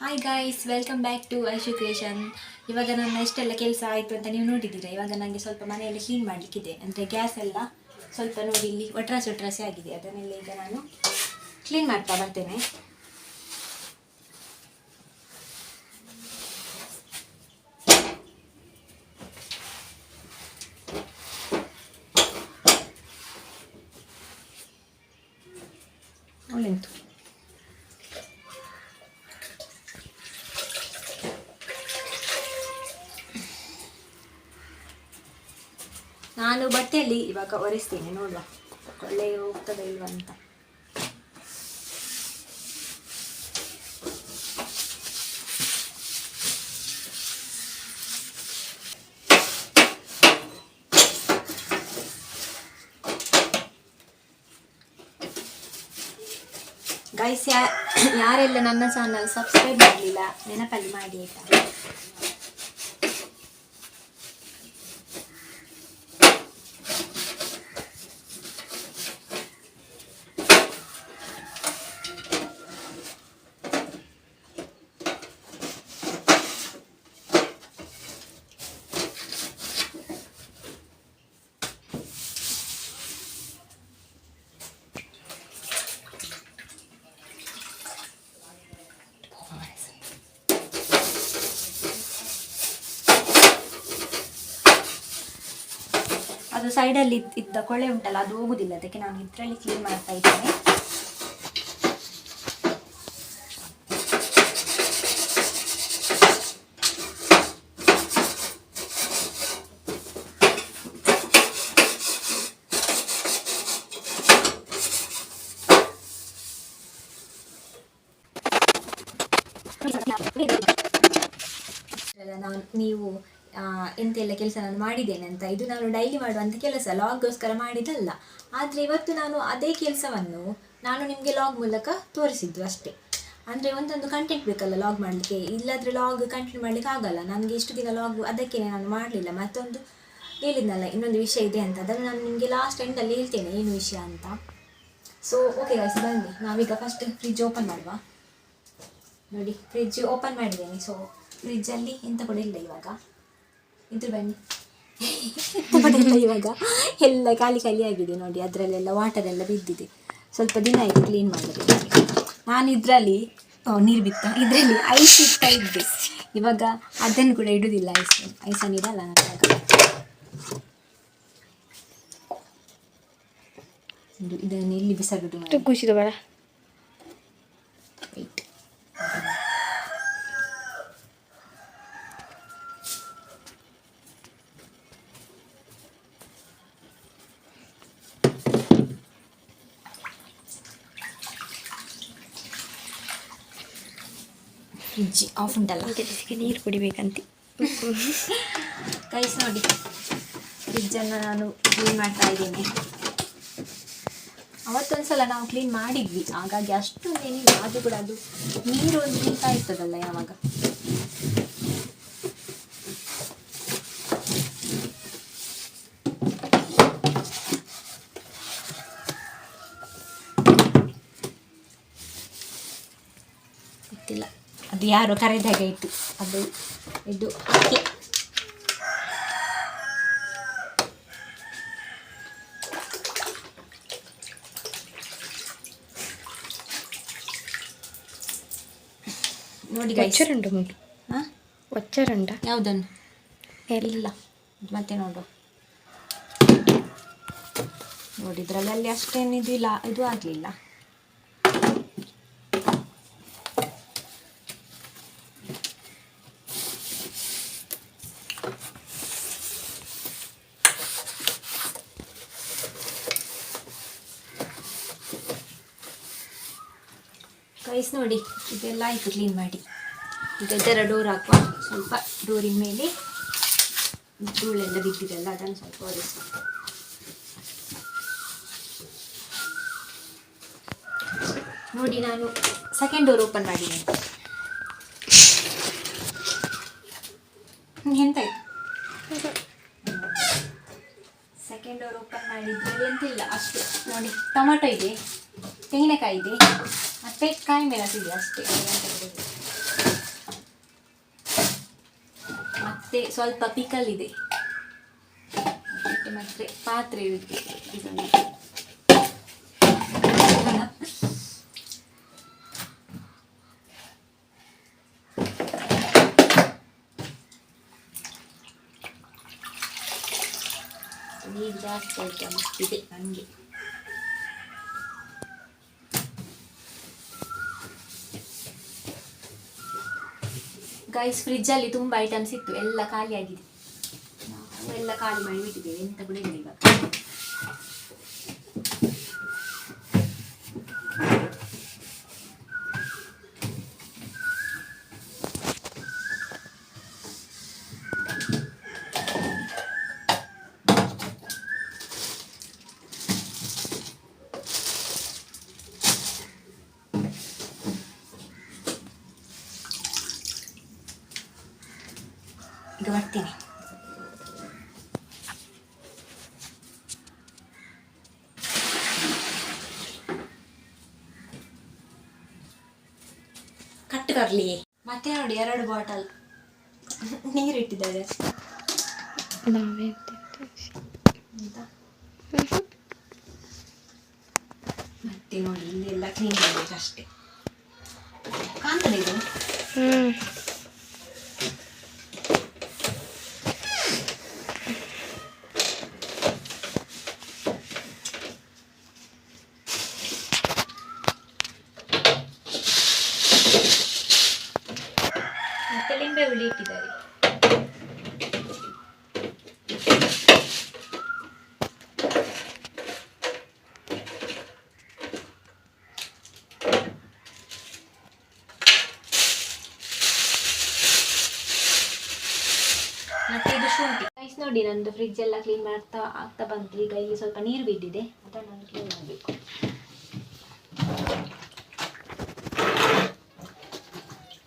Hi guys, welcome back to Aishu creation. ಇವಾಗ ನನ್ನ ಎಷ್ಟೆಲ್ಲ ಕೆಲಸ ಆಯಿತು ಅಂತ ನೀವು ನೋಡಿದ್ದೀರಾ. ಇವಾಗ ನನಗೆ ಸ್ವಲ್ಪ ಮನೆಯಲ್ಲಿ ಕ್ಲೀನ್ ಮಾಡಲಿಕ್ಕಿದೆ. ಅಂದರೆ ಗ್ಯಾಸ್ ಎಲ್ಲ ಸ್ವಲ್ಪ ನೋಡಿ ಇಲ್ಲಿ ಒಟ್ರಾಸಿ ಆಗಿದೆ. ಅದನ್ನೆಲ್ಲ ಈಗ ನಾನು ಕ್ಲೀನ್ ಮಾಡ್ತಾ ಬರ್ತೇನೆ. ಒಳ್ಳೆಂತು ನಾನು ಬಟ್ಟೆಯಲ್ಲಿ ಇವಾಗ ಒರೆಸ್ತೇನೆ, ನೋಡುವ ಒಳ್ಳೆ ಹೋಗ್ತದೆ ಇಲ್ವ ಅಂತ. ಗೈಸ್, ಯಾರೆಲ್ಲ ನನ್ನ ಚಾನಲ್ ಸಬ್ಸ್ಕ್ರೈಬ್ ಮಾಡಲಿಲ್ಲ ನೆನಪಲ್ಲಿ ಮಾಡಿ ಆಯ್ತಾ. ಅದು ಸೈಡಲ್ಲಿ ಇದ್ದ ಕೊಳೆ ಉಂಟಲ್ಲ, ಅದು ಹೋಗುದಿಲ್ಲ. ಅದಕ್ಕೆ ನಾನು ಇದರಲ್ಲಿ ಕ್ಲೀನ್ ಮಾಡ್ತಾ ಇದ್ದೇನೆ. ನೀವು ಎಂತೆಲ್ಲ ಕೆಲಸ ನಾನು ಮಾಡಿದ್ದೇನೆ ಅಂತ, ಇದು ನಾನು ಡೈಲಿ ಮಾಡುವಂಥ ಕೆಲಸ, ಲಾಗ್ಗೋಸ್ಕರ ಮಾಡಿದ್ದಲ್ಲ. ಆದರೆ ಇವತ್ತು ನಾನು ಅದೇ ಕೆಲಸವನ್ನು ನಾನು ನಿಮಗೆ ಲಾಗ್ ಮೂಲಕ ತೋರಿಸಿದ್ದು ಅಷ್ಟೇ. ಅಂದರೆ ಒಂದೊಂದು ಕಂಟೆಂಟ್ ಬೇಕಲ್ಲ ಲಾಗ್ ಮಾಡಲಿಕ್ಕೆ, ಇಲ್ಲಾದರೆ ಲಾಗ್ ಕಂಟಿನ್ಯೂ ಮಾಡಲಿಕ್ಕೆ ಆಗಲ್ಲ. ನನಗೆ ಇಷ್ಟು ದಿನ ಲಾಗ್ ಅದಕ್ಕೆ ನಾನು ಮಾಡಲಿಲ್ಲ. ಮತ್ತೊಂದು ಹೇಳಿದ್ನಲ್ಲ, ಇನ್ನೊಂದು ವಿಷಯ ಇದೆ ಅಂತ, ಅದನ್ನು ನಾನು ನಿಮಗೆ ಲಾಸ್ಟ್ ಎಂಡಲ್ಲಿ ಹೇಳ್ತೇನೆ ಏನು ವಿಷಯ ಅಂತ. ಸೊ ಓಕೆ ಗೈಸ್, ಬನ್ನಿ ನಾವೀಗ ಫಸ್ಟ್ ಫ್ರಿಡ್ಜ್ ಓಪನ್ ಮಾಡುವ. ನೋಡಿ, ಫ್ರಿಡ್ಜ್ ಓಪನ್ ಮಾಡಿದ್ದೇನೆ. ಸೊ ಫ್ರಿಡ್ಜಲ್ಲಿ ಎಂತ ಕೂಡ ಇಲ್ಲ ಇವಾಗ. ಇದ್ರ ಬನ್ನಿ, ಎಂತ ಕೂಡ ಇಲ್ಲ ಇವಾಗ, ಎಲ್ಲ ಖಾಲಿ ಆಗಿದೆ ನೋಡಿ. ಅದರಲ್ಲೆಲ್ಲ ವಾಟರ್ ಎಲ್ಲ ಬಿದ್ದಿದೆ. ಸ್ವಲ್ಪ ದಿನ ಆಯಿತು ಕ್ಲೀನ್ ಮಾಡಿದ್ರೆ. ನಾನು ಇದರಲ್ಲಿ ನೀರು ಬಿತ್ತ, ಇದರಲ್ಲಿ ಐಸ್ ಇಡ್ತಾ ಇದ್ದೆ. ಇವಾಗ ಅದನ್ನು ಕೂಡ ಇಡುವುದಿಲ್ಲ, ಐಸನ್ನು ಇಡಲ್ಲ ನಾನು ಇವಾಗ. ಇದನ್ನು ಇಲ್ಲಿ ಬಿಸಾಡುದು ಖುಷಿದ ಬೇಡ. ವೆಯ್ಟ್, ಫ್ರಿಡ್ಜ್ ಆಫ್ ಉಂಟಲ್ಲ, ನೀರು ಕುಡಿಬೇಕಂತ. ಗೈಸ್ ನೋಡಿ, ಫ್ರಿಡ್ಜನ್ನು ನಾನು ಕ್ಲೀನ್ ಮಾಡ್ತಾ ಇದ್ದೀನಿ. ಅವತ್ತೊಂದ್ಸಲ ನಾವು ಕ್ಲೀನ್ ಮಾಡಿದ್ವಿ, ಹಾಗಾಗಿ ಅಷ್ಟೊಂದೇನಿಲ್ಲ. ಆದರೂ ಕೂಡ ಅದು ನೀರು ಒಂದು ನಿಲ್ತಾ ಇರ್ತದಲ್ಲ ಯಾವಾಗ. ಗೊತ್ತಿಲ್ಲ, ಅದು ಯಾರೋ ಕರೆದಾಗ ಇತ್ತು, ಅದು ಇದು ಅಕ್ಕಿ. ನೋಡಿ ಒಚ್ಚರುಂಟು ಮುಗಿ. ಹಾಂ, ಒಚ್ಚರುಂಟ ಯಾವುದನ್ನು ಇಲ್ಲ. ಮತ್ತೆ ನೋಡು, ನೋಡಿದ್ರಲ್ಲಿ ಅಲ್ಲಿ ಅಷ್ಟೇನು ಇದು ಇಲ್ಲ, ಇದು ಆಗಲಿಲ್ಲ. ಗೈಸ್ ನೋಡಿ, ಇದೆಲ್ಲ ಆಯಿತು ಕ್ಲೀನ್ ಮಾಡಿ. ಈಗ ಇದರ ಡೋರ್ ಹಾಕುವ. ಸ್ವಲ್ಪ ಡೋರಿನ ಮೇಲೆ ಧೂಳೆಲ್ಲ ಬಿದ್ದಿದೆಲ್ಲ, ಅದನ್ನು ಸ್ವಲ್ಪ ಒರೆಸುವ. ನೋಡಿ, ನಾನು ಸೆಕೆಂಡ್ ಡೋರ್ ಓಪನ್ ಮಾಡಿದ್ದೇನೆ. ಎಂತಾಯ್ತು? ಸೆಕೆಂಡ್ ಡೋರ್ ಓಪನ್ ಮಾಡಿದ್ರಲ್ಲಿ ಎಂತಿಲ್ಲ ಅಷ್ಟೇ. ನೋಡಿ, ಟೊಮೆಟೊ ಇದೆ, ತೆಂಗಿನಕಾಯಿ ಇದೆ, ಮತ್ತು ಕಾಯಿ ಮೆಣಸು ಇದೆ ಅಷ್ಟೇ. ಮತ್ತೆ ಸ್ವಲ್ಪ ಪಿಕಲ್ ಇದೆ, ಮತ್ತೆ ಪಾತ್ರೆ ಇದೆ ಇದೊಂದು. ನೀರು ಜಾಸ್ತಿ ಆಯ್ತು ಅನಿಸ್ತಿದೆ ನನಗೆ. ಗೈಸ್, ಫ್ರಿಜ್ಜಲ್ಲಿ ತುಂಬ ಐಟಮ್ಸ್ ಇತ್ತು, ಎಲ್ಲ ಖಾಲಿ ಆಗಿದೆ. ಎಲ್ಲ ಖಾಲಿ ಮಾಡಿ ಬಿಟ್ಟಿದ್ದೇವೆ, ಎಂತ ಕೂಡ ಇಲ್ಲ ಈಗ. ಈಗ ಬರ್ತೀನಿ. ಕಟ್ಟು ಕರ್ಲಿ. ಮತ್ತೆ ನೋಡಿ 2 ಬಾಟಲ್ ನೀರಿಟ್ಟಿದ್ದಾರೆ. ಮತ್ತೆ ನೋಡಿ ಇಲ್ಲೆಲ್ಲ ಕ್ಲೀನ್ ಮಾಡಬೇಕು ಅಷ್ಟೇ. ಕಾಣ್ತದೆ ಇದು. ಮತ್ತೆ ಲಿಂಬೆ ಹುಳಿ ಇಟ್ಟಿದ್ದಾರೆ. ಮತ್ತೆ ಇದು ಶುಂಠಿ. ಗೈಸ್ ನೋಡಿ, ನಂದು ಫ್ರಿಜ್ ಎಲ್ಲ ಕ್ಲೀನ್ ಆಗ್ತಾ ಬಂತು. ಈಗ ಇಲ್ಲಿ ಸ್ವಲ್ಪ ನೀರು ಬಿದ್ದಿದೆ, ಅದನ್ನು ನಾನು ಕ್ಲೀನ್ ಮಾಡಬೇಕು.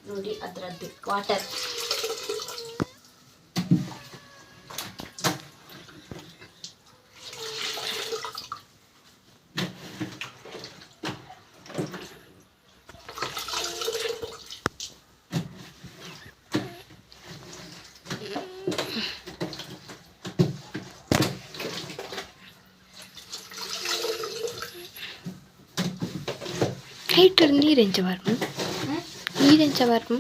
ನೋಡಿ ಅದರದ್ದು ವಾಟರ್. హీటర్ నీరెంచవరం ನೀರೆಂಚವರ್ಮ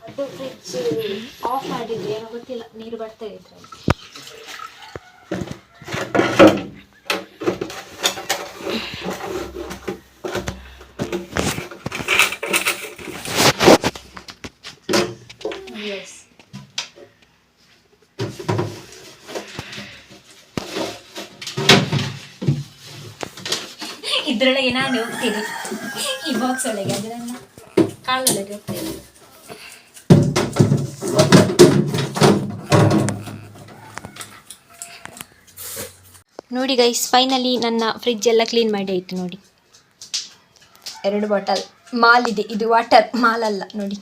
ಅದು ಫ್ರಿಜ್ ಆಫ್ ಮಾಡಿದ್ರೆ ಏನೋ ಗೊತ್ತಿಲ್ಲ, ನೀರು ಬರ್ತಾ ಇದೆ. ಎಸ್, ಇದರೊಳಗೆ ನಾನು ಹೋಗ್ತೀನಿ, ಈ ಬಾಕ್ಸ್ ಒಳಗೆ ಅದನ್ನ ಕಾಲೊಳಗೆ ಹೋಗ್ತೇನೆ. ನೋಡಿ ಗೈಸ್, ಫೈನಲಿ ನನ್ನ ಫ್ರಿಜ್ ಎಲ್ಲ ಕ್ಲೀನ್ ಮಾಡಿ ಆಯಿತು. ನೋಡಿ 2 ಬಾಟಲ್ ಮಾಲ್ ಇದೆ, ಇದು ವಾಟರ್ ಮಾಲ್ ಅಲ್ಲ ನೋಡಿ.